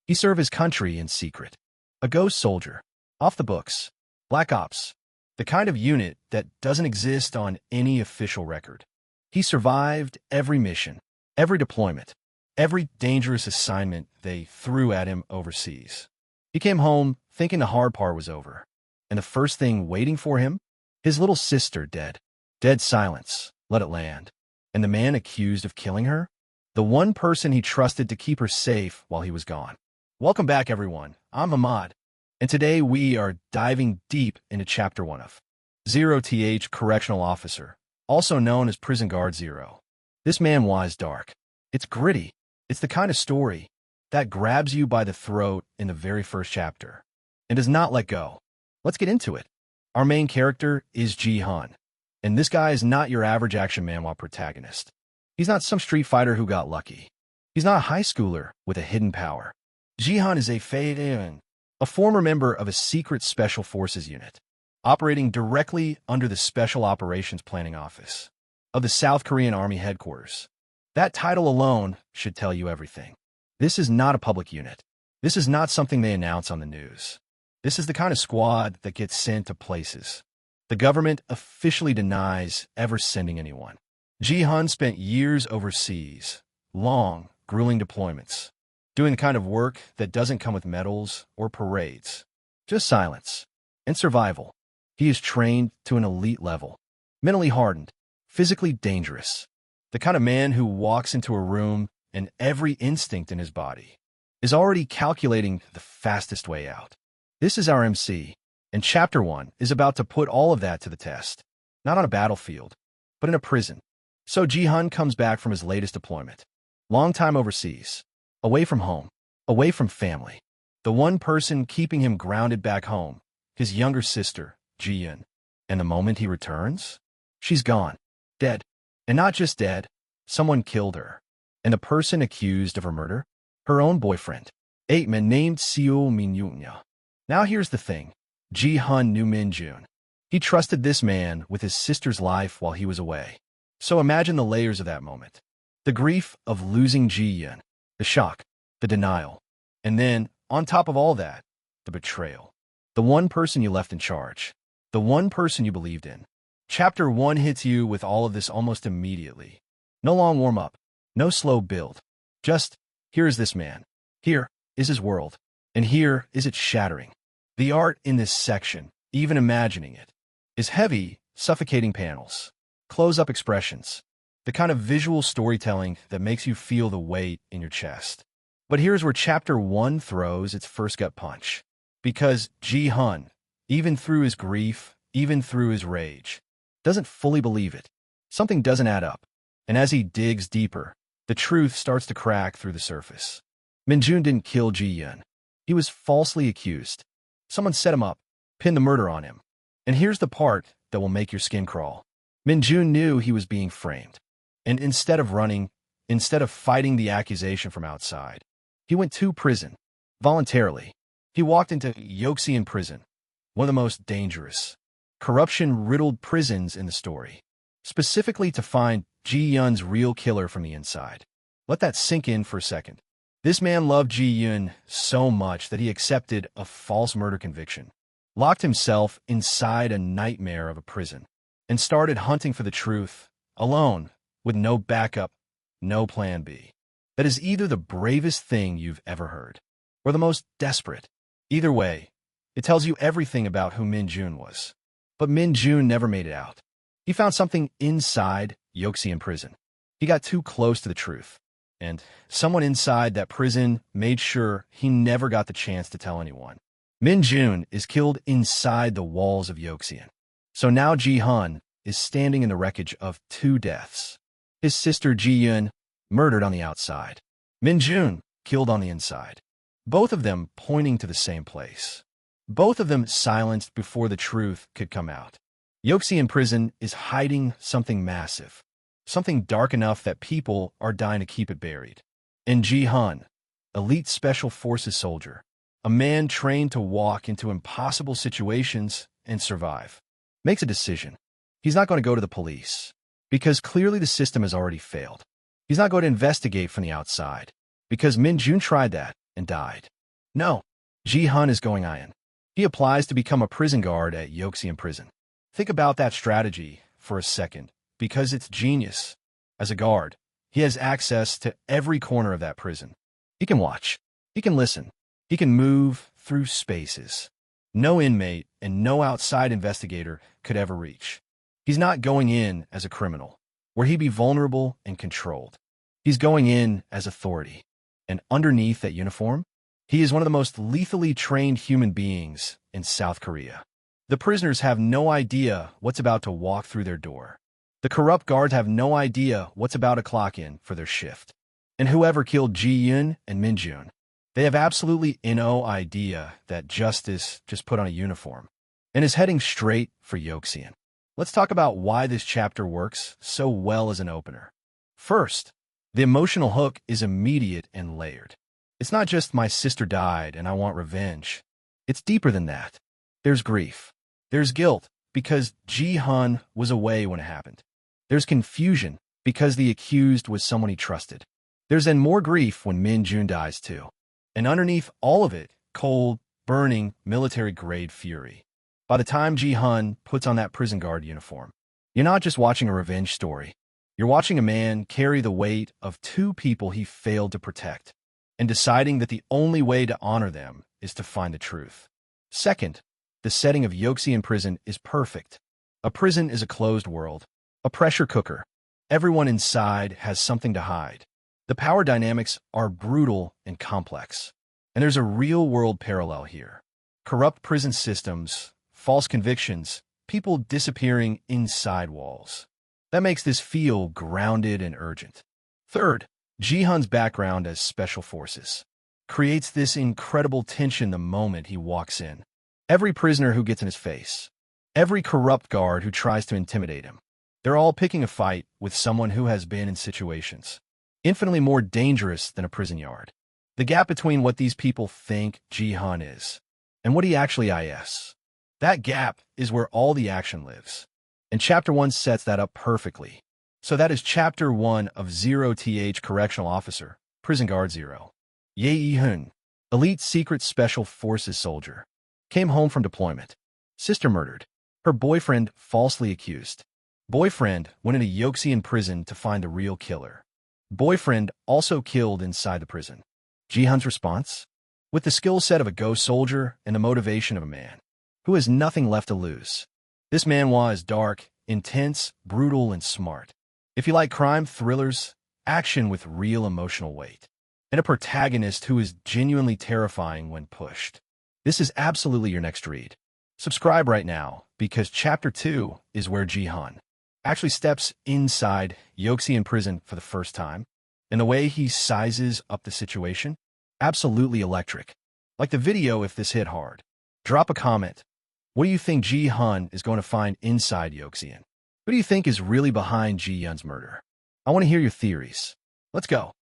He served his country in secret. A ghost soldier. Off the books. Black Ops. The kind of unit that doesn't exist on any official record. He survived every mission, every deployment, every dangerous assignment they threw at him overseas. He came home thinking the hard part was over. And the first thing waiting for him? His little sister dead. Dead silence. Let it land. And the man accused of killing her? The one person he trusted to keep her safe while he was gone. Welcome back, everyone. I'm Ahmad. And today we are diving deep into Chapter 1 of Zero Th Correctional Officer, also known as Prison Guard Zero. This Manhwa is dark. It's gritty. It's the kind of story that grabs you by the throat in the very first chapter and does not let go. Let's get into it. Our main character is Ji-hun, and this guy is not your average action manhwa protagonist. He's not some street fighter who got lucky. He's not a high schooler with a hidden power. Ji-hun is a former member of a secret special forces unit, operating directly under the Special Operations Planning Office of the South Korean Army headquarters. That title alone should tell you everything. This is not a public unit. This is not something they announce on the news. This is the kind of squad that gets sent to places the government officially denies ever sending anyone. Ji-hun spent years overseas, long, grueling deployments, doing the kind of work that doesn't come with medals or parades, just silence and survival. He is trained to an elite level, mentally hardened, physically dangerous, the kind of man who walks into a room and every instinct in his body is already calculating the fastest way out. This is our MC, and Chapter 1 is about to put all of that to the test, not on a battlefield, but in a prison. So Ji-hun comes back from his latest deployment. Long time overseas, away from home, away from family. The one person keeping him grounded back home, his younger sister, Ji-yun. And the moment he returns, she's gone, dead. And not just dead, someone killed her. And the person accused of her murder? Her own boyfriend, a man named Seo Min-yoon. Now here's the thing. Ji-hun knew Min-jun. He trusted this man with his sister's life while he was away. So imagine the layers of that moment. The grief of losing Ji-yun, the shock, the denial, and then, on top of all that, the betrayal. The one person you left in charge. The one person you believed in. Chapter 1 hits you with all of this almost immediately. No long warm-up. No slow build. Just, here is this man. Here is his world. And here is its shattering. The art in this section, even imagining it, is heavy, suffocating panels. Close-up expressions. The kind of visual storytelling that makes you feel the weight in your chest. But here's where Chapter 1 throws its first gut punch. Because Ji-hun, even through his grief, even through his rage, doesn't fully believe it. Something doesn't add up. And as he digs deeper, the truth starts to crack through the surface. Min-jun didn't kill Ji-yun. He was falsely accused. Someone set him up, pinned the murder on him. And here's the part that will make your skin crawl. Min-jun knew he was being framed. And instead of running, instead of fighting the accusation from outside, he went to prison, voluntarily. He walked into Yeoksian prison, one of the most dangerous, corruption-riddled prisons in the story, specifically to find Ji-yun's real killer from the inside. Let that sink in for a second. This man loved Ji-yun so much that he accepted a false murder conviction, locked himself inside a nightmare of a prison, and started hunting for the truth, alone, with no backup, no plan B. That is either the bravest thing you've ever heard, or the most desperate. Either way, it tells you everything about who Min-jun was. But Min-jun never made it out. He found something inside Yeoksian prison. He got too close to the truth. And someone inside that prison made sure he never got the chance to tell anyone. Min-jun is killed inside the walls of Yeoksian. So now Ji-hun is standing in the wreckage of two deaths. His sister Ji-yun, murdered on the outside. Min-jun, killed on the inside. Both of them pointing to the same place. Both of them silenced before the truth could come out. Yeoksian prison is hiding something massive. Something dark enough that people are dying to keep it buried. And Ji-hun, elite special forces soldier, a man trained to walk into impossible situations and survive, makes a decision. He's not going to go to the police, because clearly the system has already failed. He's not going to investigate from the outside, because Min-jun tried that and died. No, Ji-hun is going in. He applies to become a prison guard at Yoxian prison. Think about that strategy for a second, because it's genius. As a guard, he has access to every corner of that prison. He can watch. He can listen. He can move through spaces no inmate and no outside investigator could ever reach. He's not going in as a criminal, where he'd be vulnerable and controlled. He's going in as authority. And underneath that uniform, he is one of the most lethally trained human beings in South Korea. The prisoners have no idea what's about to walk through their door. The corrupt guards have no idea what's about to clock in for their shift. And whoever killed Ji-yun and Min-jun, they have absolutely no idea that justice just put on a uniform and is heading straight for Yoxian. Let's talk about why this chapter works so well as an opener. First, the emotional hook is immediate and layered. It's not just my sister died and I want revenge. It's deeper than that. There's grief. There's guilt because Ji-hun was away when it happened. There's confusion because the accused was someone he trusted. There's then more grief when Min-jun dies too. And underneath all of it, cold, burning, military-grade fury. By the time Ji-hun puts on that prison guard uniform, you're not just watching a revenge story. You're watching a man carry the weight of two people he failed to protect, and deciding that the only way to honor them is to find the truth. Second, the setting of Yoxian prison is perfect. A prison is a closed world, a pressure cooker. Everyone inside has something to hide. The power dynamics are brutal and complex. And there's a real-world parallel here. Corrupt prison systems, false convictions, people disappearing inside walls. That makes this feel grounded and urgent. Third, Ji-hun's background as special forces creates this incredible tension the moment he walks in. Every prisoner who gets in his face, every corrupt guard who tries to intimidate him, they're all picking a fight with someone who has been in situations infinitely more dangerous than a prison yard. The gap between what these people think Ji-hun is and what he actually is. That gap is where all the action lives. And Chapter 1 sets that up perfectly. So that is Chapter 1 of 0th Correctional Officer, Prison Guard 0. Ye Yi-hun, elite secret special forces soldier, came home from deployment. Sister murdered. Her boyfriend falsely accused. Boyfriend went into Yoxian prison to find the real killer. Boyfriend also killed inside the prison. Ji-hun's response? With the skill set of a ghost soldier and the motivation of a man who has nothing left to lose. This manhwa is dark, intense, brutal, and smart. If you like crime thrillers, action with real emotional weight, and a protagonist who is genuinely terrifying when pushed, this is absolutely your next read. Subscribe right now, because Chapter 2 is where Ji-hun actually steps inside Yoxian prison for the first time, and the way he sizes up the situation, absolutely electric. Like the video if this hit hard. Drop a comment. What do you think Ji-hun is going to find inside Yoxian? Who do you think is really behind Ji-yun's murder? I want to hear your theories. Let's go.